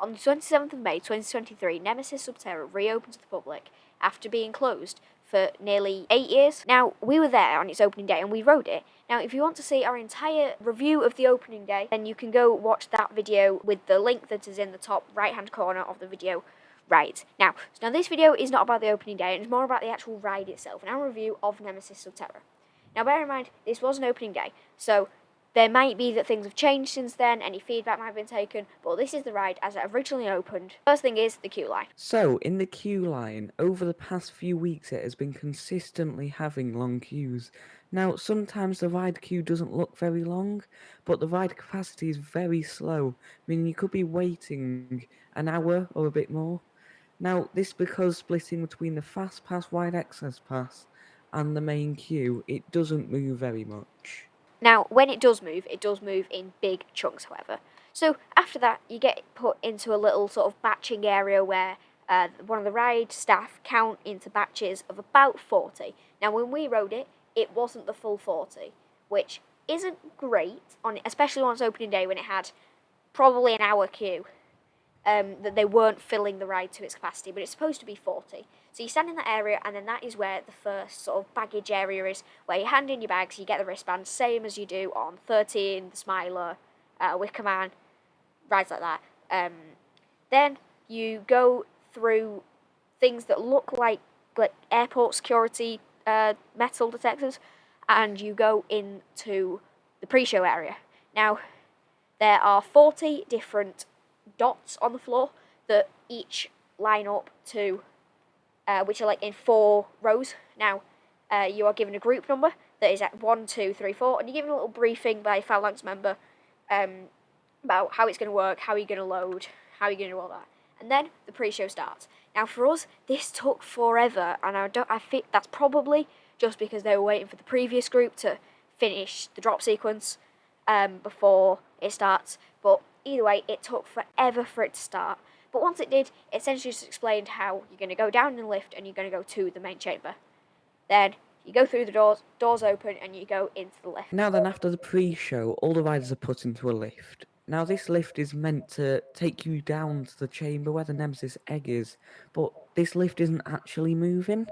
On the 27th of May 2023, Nemesis Sub-Terra reopened to the public after being closed for nearly 8 years. Now, we were there on its opening day and we rode it. Now, if you want to see our entire review of the opening day, then you can go watch that video with the link that is in the top right-hand corner of the video right now. So now this video is not about the opening day, it's more about the actual ride itself and our review of Nemesis Sub-Terra. Now, bear in mind, this was an opening day, so there might be that things have changed since then, any feedback might have been taken, but this is the ride as it originally opened. First thing is the queue line. So, in the queue line, over the past few weeks it has been consistently having long queues. Now, sometimes the ride queue doesn't look very long, but the ride capacity is very slow, meaning you could be waiting an hour or a bit more. Now, this because splitting between the Fast Pass Wide Access Pass and the main queue, it doesn't move very much. Now, when it does move in big chunks, however. So after that, you get put into a little sort of batching area where one of the ride staff count into batches of about 40. Now, when we rode it, it wasn't the full 40, which isn't great, especially on its opening day when it had probably an hour queue. That they weren't filling the ride to its capacity, but it's supposed to be 40. So you stand in that area, and then that is where the first sort of baggage area is, where you hand in your bags, you get the wristband, same as you do on 13, the Smiler, Wicker Man, rides like that. Then you go through things that look like airport security metal detectors, and you go into the pre-show area. Now, there are 40 different dots on the floor that each line up to, which are like in 4 rows. Now, you are given a group number that is at 1, 2, 3, 4, and you're given a little briefing by a Phalanx member about how it's going to work, how you're going to load, how you're going to do all that. And then the pre-show starts. Now, for us, this took forever, and I think that's probably just because they were waiting for the previous group to finish the drop sequence before it starts. But either way, it took forever for it to start. But once it did, it essentially just explained how you're going to go down in the lift and you're going to go to the main chamber. Then you go through the doors open, and you go into the lift. Now then, after the pre-show, all the riders are put into a lift. Now this lift is meant to take you down to the chamber where the Nemesis egg is, but this lift isn't actually moving.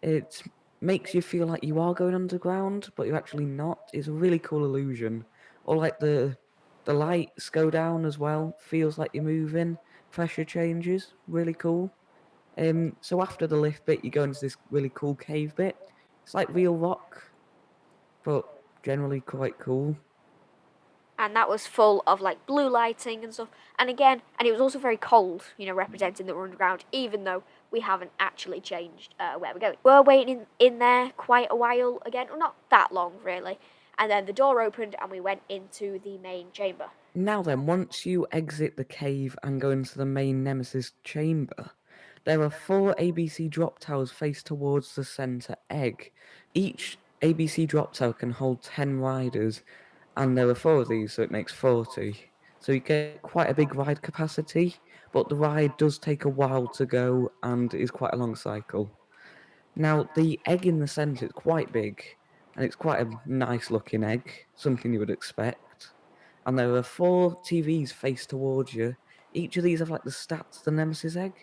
It makes you feel like you are going underground, but you're actually not. It's a really cool illusion. Or like the lights go down as well, feels like you're moving, pressure changes, really cool. So after the lift bit, you go into this really cool cave bit. It's like real rock, but generally quite cool. And that was full of like blue lighting and stuff. And again, and it was also very cold, representing that we're underground, even though we haven't actually changed where we're going. We're waiting in there quite a while again, well, not that long really. And then the door opened and we went into the main chamber. Now then, once you exit the cave and go into the main Nemesis chamber, there are 4 ABC drop towers faced towards the center egg. Each ABC drop tower can hold 10 riders, and there are 4 of these, so it makes 40. So you get quite a big ride capacity, but the ride does take a while to go and is quite a long cycle. Now, the egg in the centre is quite big, and it's quite a nice looking egg, something you would expect. And there are 4 TVs faced towards you. Each of these have like the stats of the Nemesis egg.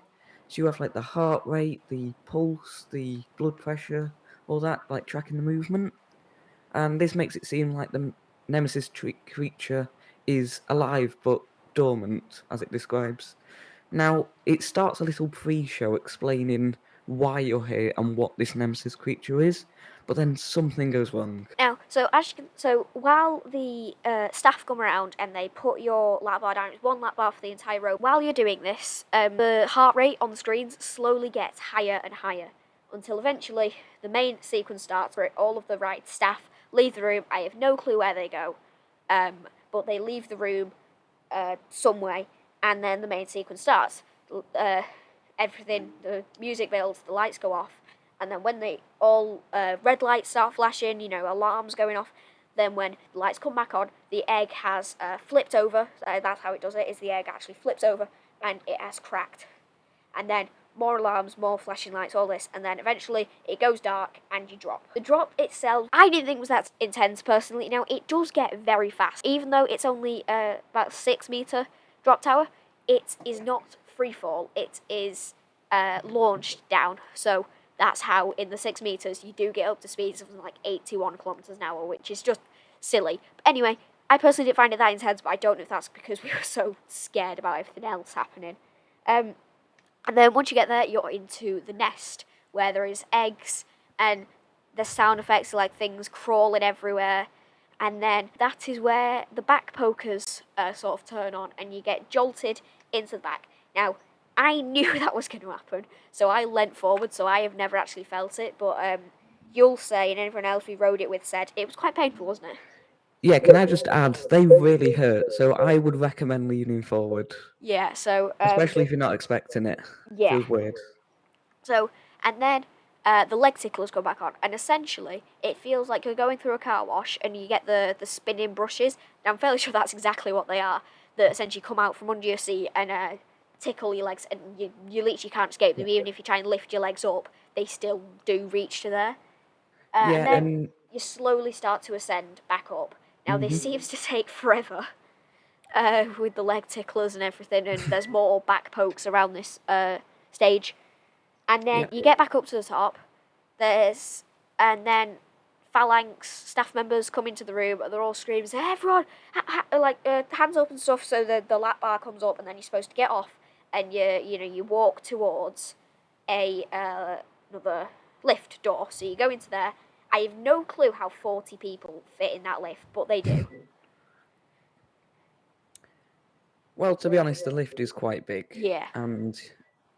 So you have like the heart rate, the pulse, the blood pressure, all that, like tracking the movement. And this makes it seem like the Nemesis creature is alive but dormant, as it describes. Now, it starts a little pre-show explaining why you're here and what this Nemesis creature is, but then something goes wrong. Now, so while the staff come around and they put your lap bar down, it's 1 lap bar for the entire row. While you're doing this, the heart rate on the screens slowly gets higher and higher until eventually the main sequence starts where all of the ride staff leave the room. I have no clue where they go, but they leave the room some way, and then the main sequence starts. Everything, the music builds, the lights go off, and then when they all red lights start flashing, alarms going off, then when the lights come back on, the egg has flipped over. That's how it does it, is the egg actually flips over and it has cracked. And then more alarms, more flashing lights, all this, and then eventually it goes dark and you drop. The drop itself, I didn't think was that intense personally. Now, it does get very fast. Even though it's only about 6 meter drop tower, it is not free fall, it is launched down. So that's how in the 6 meters you do get up to speeds of like 81 kilometers an hour, which is just silly. But anyway, I personally didn't find it that intense, but I don't know if that's because we were so scared about everything else happening. And then once you get there, you're into the nest where there is eggs and the sound effects are like things crawling everywhere. And then that is where the back pokers sort of turn on and you get jolted into the back. Now, I knew that was going to happen, so I leant forward, so I have never actually felt it, but you'll say, and everyone else we rode it with said, it was quite painful, wasn't it? Yeah, can I just add, they really hurt, so I would recommend leaning forward, Yeah, so, especially if you're not expecting it. yeah. Feels weird. So, and then the leg ticklers go back on, and essentially it feels like you're going through a car wash and you get the spinning brushes. Now, I'm fairly sure that's exactly what they are, that essentially come out from under your seat and tickle your legs, and you literally can't escape them. Even if you try and lift your legs up, they still do reach to there. And Yeah, then and you slowly start to ascend back up. Now, this mhm. seems to take forever. With the leg ticklers and everything, and there's more back pokes around this stage. And then Yeah, you get back up to the top. And then phalanx staff members come into the room and they're all screaming, say, everyone, hands up and stuff. So the lap bar comes up, and then you're supposed to get off, and you walk towards another lift door. So you go into there. I have no clue how 40 people fit in that lift, but they do. well, to be honest, the lift is quite big, Yeah. and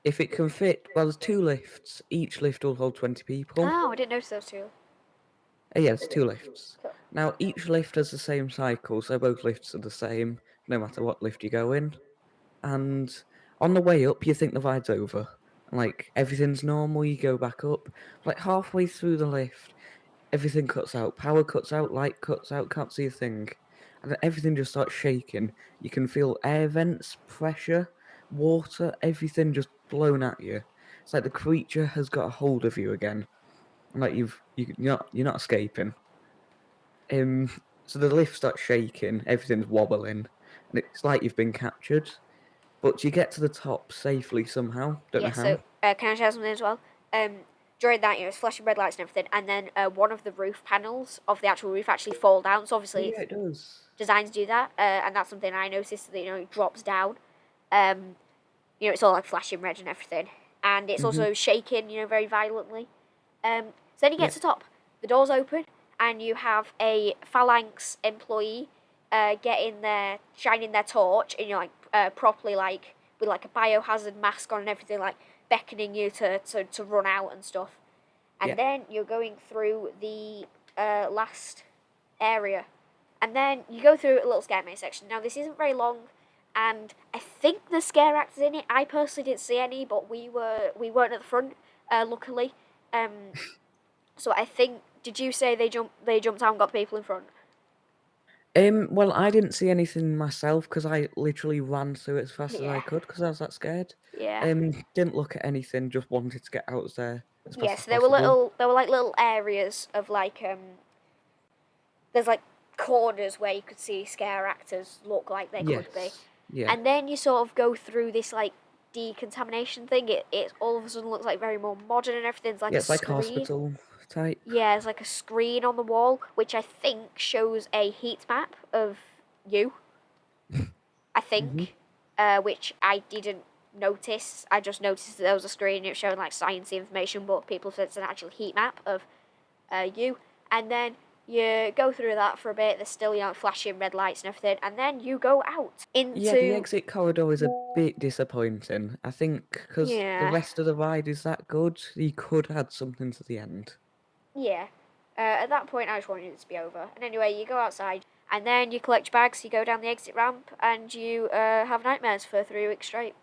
if it can fit, well, there's 2 lifts. Each lift will hold 20 people. Oh, I didn't notice those two. Yeah, it's 2 lifts. Cool. Now, each lift has the same cycle, so both lifts are the same, no matter what lift you go in. And on the way up, you think the ride's over. Like, everything's normal, you go back up. Like, halfway through the lift, everything cuts out. Power cuts out, light cuts out, can't see a thing. And then everything just starts shaking. You can feel air vents, pressure, water, everything just blown at you. It's like the creature has got a hold of you again. Like you're not escaping. Um, so the lift starts shaking, everything's wobbling, and it's like you've been captured. But you get to the top safely somehow. Don't know Yeah, so how. can I share something as well? Um, During that, it's flashing red lights and everything, and then one of the roof panels of the actual roof actually fall down. So Oh obviously, yeah, it's it does. designed to do that, and that's something I noticed. That it drops down. Um, it's all like flashing red and everything, and it's Mhm. also shaking, very violently. So then you get Yeah. to the top, the doors open, and you have a phalanx employee get in there, shining their torch, and you're like properly like with like a biohazard mask on and everything, like beckoning you to run out and stuff. Yeah. And then you're going through the last area, and then you go through a little scare maze section. Now this isn't very long, and I think the scare actors in it. I personally didn't see any, but we weren't at the front, luckily. Um, so I think, did you say they jumped out and got the people in front? Well, I didn't see anything myself because I literally ran through it as fast as I Yeah. could because I was that scared. Yeah. Didn't look at anything, just wanted to get out of there as fast as Yes, there were possible. like little areas of like there's like corners where you could see scare actors look like they could be. Yes. Yeah. And then you sort of go through this like decontamination thing. It all of a sudden looks like very more modern and everything's like Yeah, a it's like screen. hospital type. Yeah, it's like a screen on the wall, which I think shows a heat map of you. I Mhm. think, which I didn't notice. I just noticed that there was a screen and it was showing like sciencey information, but people said it's an actual heat map of you. And then you go through that for a bit. There's still flashing red lights and everything, and then you go out Yeah, the into exit corridor is a bit disappointing. I think because the yeah. rest of the ride is that good, you could add something to the end. Yeah. At that point, I just wanted it to be over. And anyway, you go outside, and then you collect your bags, you go down the exit ramp, and you have nightmares for 3 weeks straight.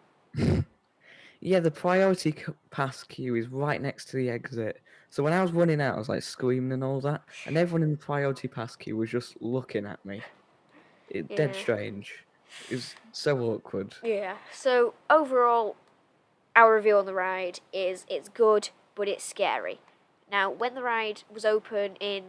Yeah, the priority pass queue is right next to the exit. So when I was running out, I was like screaming and all that, and everyone in the priority pass queue was just looking at me. Dead Yeah. strange. It was so awkward. Yeah. So overall, our review on the ride is it's good, but it's scary. Now, when the ride was open in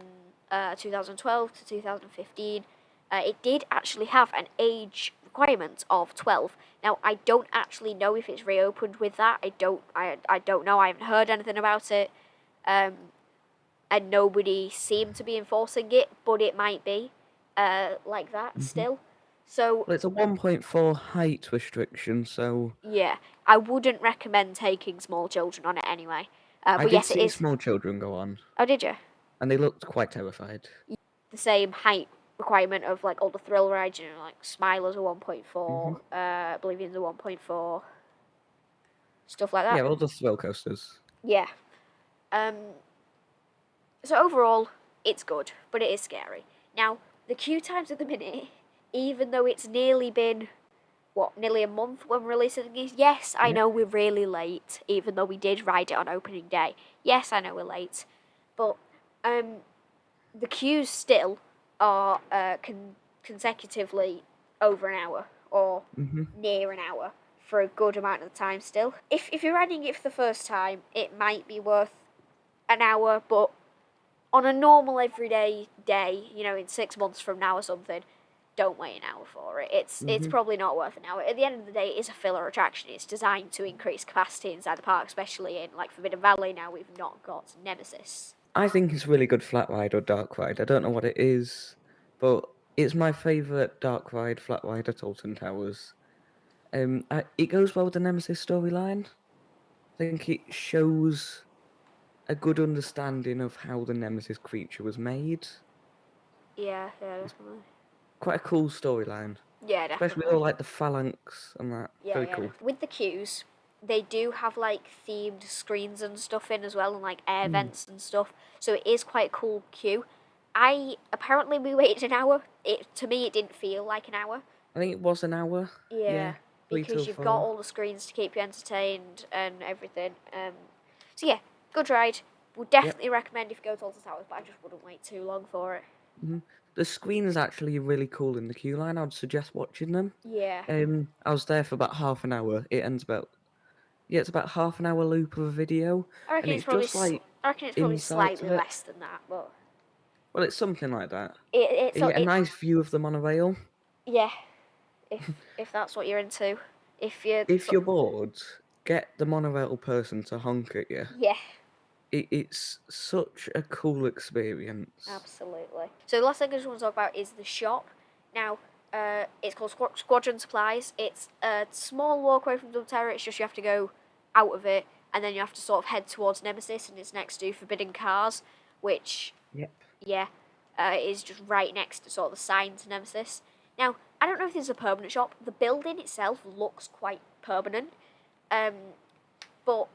2012 to 2015, it did actually have an age requirement of 12. Now, I don't actually know if it's reopened with that. I don't know. I haven't heard anything about it. And nobody seemed to be enforcing it, but it might be like that still. So, Well, it's a 1.4 height restriction, so yeah, I wouldn't recommend taking small children on it anyway. I But did yes, it see is. small children go on, Oh, did you? and they looked quite terrified. The same height requirement of like all the thrill rides, like Smilers are 1.4, Oblivion's are 1.4, stuff like Yeah, that. all the thrill coasters. Yeah. Um, so overall, it's good, but it is scary. Now, the queue times at the minute, even though it's nearly been, nearly a month when we're releasing these, yes, I Yep. know we're really late, even though we did ride it on opening day. Yes, I know we're late. But the queues still are consecutively over an hour or near an hour for a good amount of the time still. If you're riding it for the first time, it might be worth an hour, but on a normal everyday day, in 6 months from now or something, don't wait an hour for it. It's probably not worth an hour. At the end of the day, it's a filler attraction. It's designed to increase capacity inside the park, especially in like Forbidden Valley. Now we've not got Nemesis. I think it's a really good flat ride or dark ride. I don't know what it is, but it's my favourite dark ride, flat ride at Alton Towers. It goes well with the Nemesis storyline. I think it shows a good understanding of how the Nemesis creature was made. Yeah, definitely. Quite a cool storyline, Yeah, especially definitely. all like the phalanx and that. Yeah, Very yeah. cool. With the queues, they do have like themed screens and stuff in as well, and like air vents and stuff. So it is quite a cool queue. Apparently we waited an hour. To me it didn't feel like an hour. I think it was an hour. Yeah, Yeah, 3 till because you've got 4. all the screens to keep you entertained and everything. So yeah, good ride. Would Yep. definitely recommend if you go to Alton Towers, but I just wouldn't wait too long for it. The screen is actually really cool in the queue line. I'd suggest watching them. Yeah, I was there for about half an hour. It ends about it's about half an hour loop of a video, I and reckon it's it's probably just like I reckon it's probably insight slightly to it. less than that, but Well, it's something like that. it's You get a it nice view of the monorail. yeah. If that's what you're into, if you're If you're bored, get the monorail person to honk at you. yeah. It's such a cool experience. Absolutely. So the last thing I just want to talk about is the shop. Now, it's called Squadron Supplies. It's a small walkway from Subterra. It's just you have to go out of it, and then you have to sort of head towards Nemesis, and it's next to Forbidden Cars, which, Yep. yeah, is just right next to sort of the sign to Nemesis. Now, I don't know if this is a permanent shop. The building itself looks quite permanent, but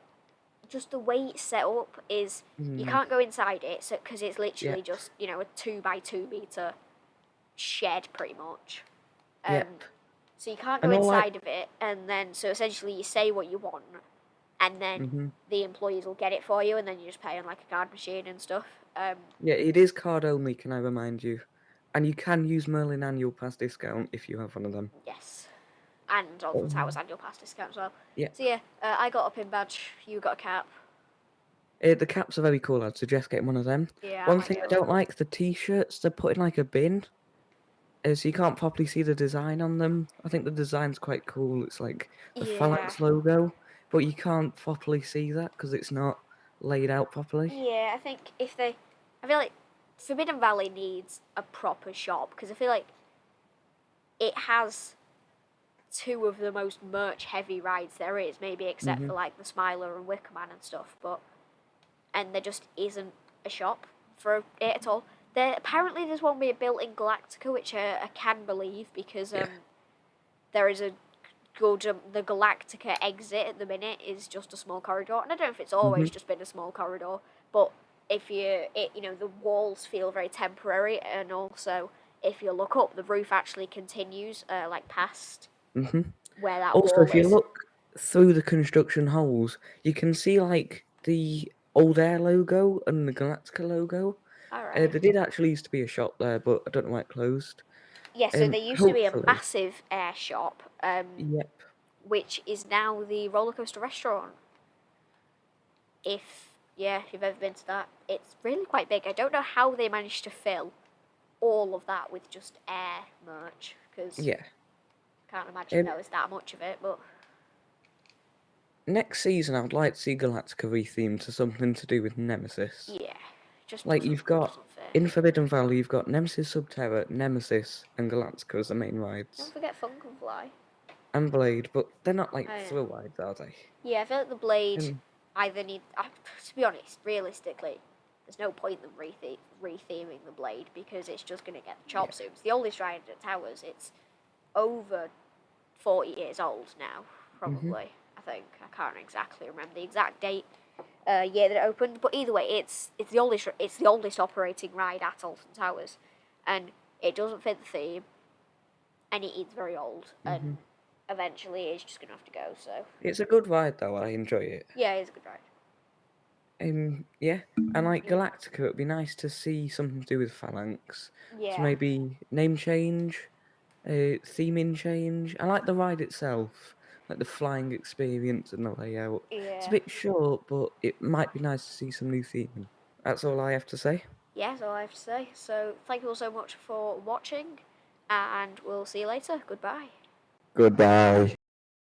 just the way it's set up is you can't go inside it, so because it's literally Yep. just a 2 by 2 meter shed pretty much. Yep. So you can't go And all like inside of it, and then so essentially you say what you want, and then the employees will get it for you, and then you just pay on like a card machine and stuff. yeah, it is card only. Can I remind you? And you can use Merlin annual pass discount if you have one of them. Yes, and Alton Towers annual pass discount as well. Yep. So yeah, I got a pin badge. You got a cap. The caps are very cool. I'd suggest getting one of them. Yeah, I One might thing I get one. don't like, the t-shirts, they're put in like a bin. So you can't properly see the design on them. I think the design's quite cool. It's like the Yeah. Phalanx logo, but you can't properly see that because it's not laid out properly. Yeah, I think I feel like Forbidden Valley needs a proper shop because I feel like it has two of the most merch heavy rides there is, maybe except for like the Smiler and Wicker Man and stuff, and there just isn't a shop for it at all. Apparently there's one being built in Galactica, which I can believe because Yeah. there is a good the Galactica exit at the minute is just a small corridor, and I don't know if it's always just been a small corridor, but if the walls feel very temporary, and also if you look up, the roof actually continues like past where that Also, wall if you is. look through the construction holes, you can see like the old Air logo and the Galactica logo. All There right. did actually used to be a shop there, but I don't know why it closed. Yeah, so there used to be a Hopefully, massive air shop, yep. which is now the roller coaster restaurant. If you've ever been to that, it's really quite big. I don't know how they managed to fill all of that with just air merch, because Yeah. Can't imagine there was that much of it, but Next season, I would like to see Galactica rethemed to something to do with Nemesis. yeah, just Like, you've got doesn't fit. in Forbidden Valley, you've got Nemesis Subterra, Nemesis, and Galactica as the main Don't rides. forget Fun Can Fly. And Blade, but they're not like Oh, yeah. thrill rides, are they? Yeah, I feel like the Blade And either need. To be honest, realistically, there's no point in them retheming the Blade because it's just going to get the chop soon. It's the oldest ride at Towers. It's over 40 years old now, probably. I think I can't exactly remember the exact date, year that it opened. But either way, it's the oldest operating ride at Alton Towers, and it doesn't fit the theme, and it is very old, and eventually it's just gonna have to go. So it's a good ride, though. I enjoy it. yeah, it's a good ride. Yeah, and like Galactica, it'd be nice to see something to do with Phalanx. Yeah. So maybe name change, theming change. I like the ride itself, like the flying experience and the layout. It's a Yeah. bit short, but it might be nice to see some new theming. That's all I have to say. Yeah, that's all I have to say. So thank you all so much for watching, and we'll see you later. Goodbye. Goodbye.